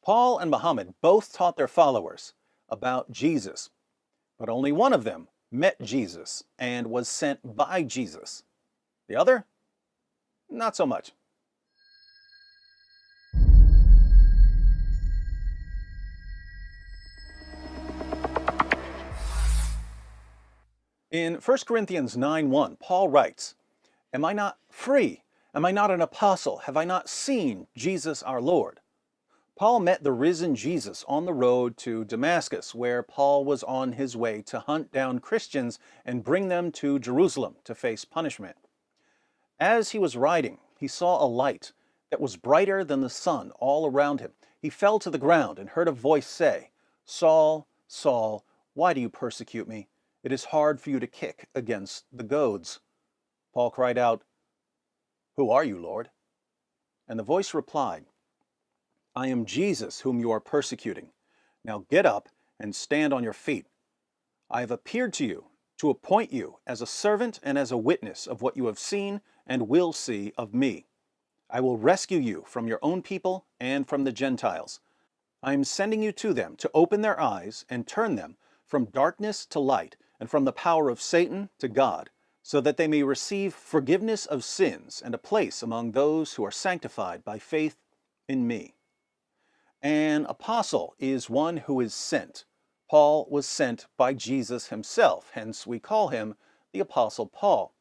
Paul and Muhammad both taught their followers about Jesus, but only one of them met Jesus and was sent by Jesus. The other? Not so much. In 1 Corinthians 9:1, Paul writes, "Am I not free? Am I not an apostle? Have I not seen Jesus our Lord?" Paul met the risen Jesus on the road to Damascus, where Paul was on his way to hunt down Christians and bring them to Jerusalem to face punishment. As he was riding, he saw a light that was brighter than the sun all around him. He fell to the ground and heard a voice say, "Saul, Saul, why do you persecute me? It is hard for you to kick against the goads." Paul cried out, "Who are you, Lord?" And the voice replied, "I am Jesus whom you are persecuting. Now get up and stand on your feet. I have appeared to you to appoint you as a servant and as a witness of what you have seen and will see of me. I will rescue you from your own people and from the Gentiles. I am sending you to them to open their eyes and turn them from darkness to light and from the power of Satan to God, so that they may receive forgiveness of sins and a place among those who are sanctified by faith in me." An apostle is one who is sent. Paul was sent by Jesus himself, hence we call him the Apostle Paul.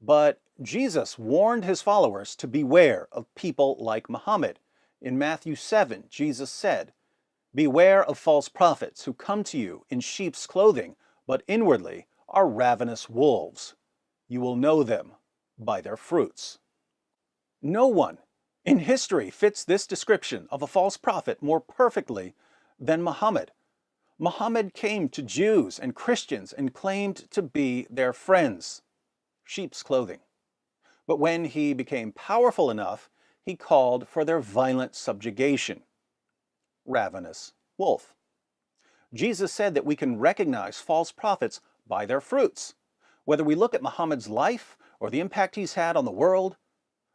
But Jesus warned his followers to beware of people like Muhammad. In Matthew 7, Jesus said, "Beware of false prophets who come to you in sheep's clothing, but inwardly are ravenous wolves. You will know them by their fruits." No one in history fits this description of a false prophet more perfectly than Muhammad. Muhammad came to Jews and Christians and claimed to be their friends, sheep's clothing. But when he became powerful enough, he called for their violent subjugation, ravenous wolf. Jesus said that we can recognize false prophets by their fruits. Whether we look at Muhammad's life or the impact he's had on the world,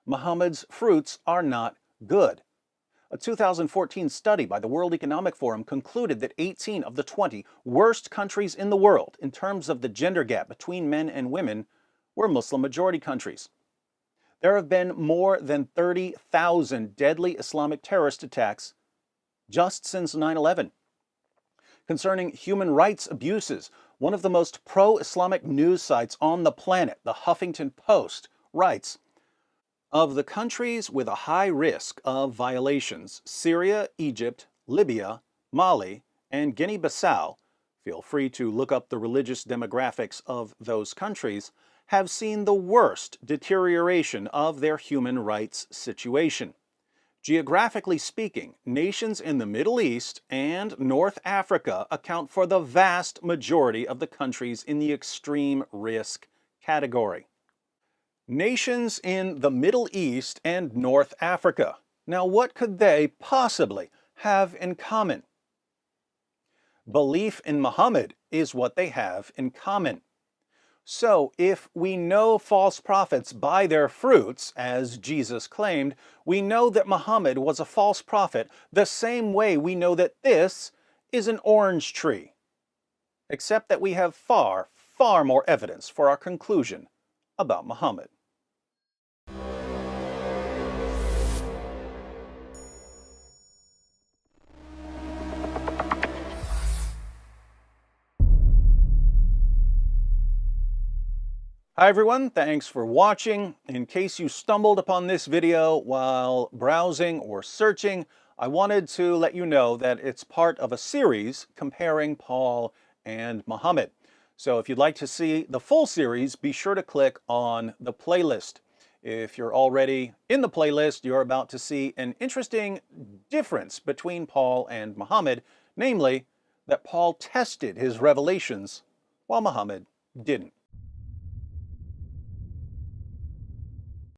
Muhammad's fruits are not good. A 2014 study by the World Economic Forum concluded that 18 of the 20 worst countries in the world in terms of the gender gap between men and women were Muslim-majority countries. There have been more than 30,000 deadly Islamic terrorist attacks just since 9/11. Concerning human rights abuses, one of the most pro-Islamic news sites on the planet, the Huffington Post, writes, "Of the countries with a high risk of violations, Syria, Egypt, Libya, Mali, and Guinea-Bissau, feel free to look up the religious demographics of those countries, have seen the worst deterioration of their human rights situation. Geographically speaking, nations in the Middle East and North Africa account for the vast majority of the countries in the extreme risk category." Nations in the Middle East and North Africa. Now, what could they possibly have in common? Belief in Muhammad is what they have in common. So, if we know false prophets by their fruits, as Jesus claimed, we know that Muhammad was a false prophet the same way we know that this is an orange tree. Except that we have far, far more evidence for our conclusion about Muhammad. Hi everyone, thanks for watching. In case you stumbled upon this video while browsing or searching, I wanted to let you know that it's part of a series comparing Paul and Muhammad. So if you'd like to see the full series, be sure to click on the playlist. If you're already in the playlist, you're about to see an interesting difference between Paul and Muhammad, namely that Paul tested his revelations while Muhammad didn't.